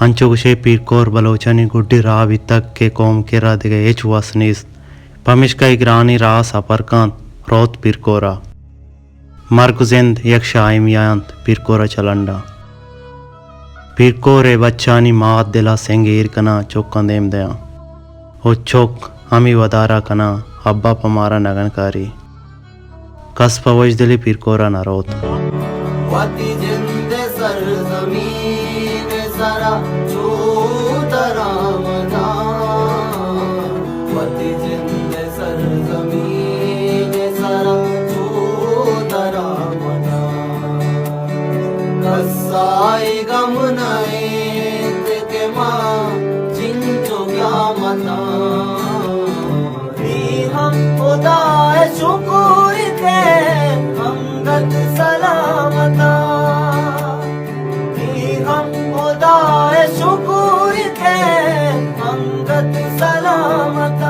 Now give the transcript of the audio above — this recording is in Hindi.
अंचुगशे पीरकोर बलोचनी गुड्डी रा वितक के कौम के रा दिगे एच वसनीस पमिशकई ग्रानी रा सफरकांत रोत पीरकोरा मरगुजिंद यक्ष आयमियांत पीरकोरा चलंडा पीरकोरे बच्चानी मात दिला सेंगीर कना चौकंदेम दया ओ चौक हमी वदारा कना अब्बा पमारा नगनकारी कस पवज दिली पीरकोरा नरोत वाती जिंद सरजमीन सरा चूतरा मना वाती जिंद सरजमीन सरा चूतरा मना कसाई गमनाए के मां जिंचो क्या मना हम खुदा शुक्र के हमदर्द सलामता हम खुदा शुक्र के हमदर्द सलामता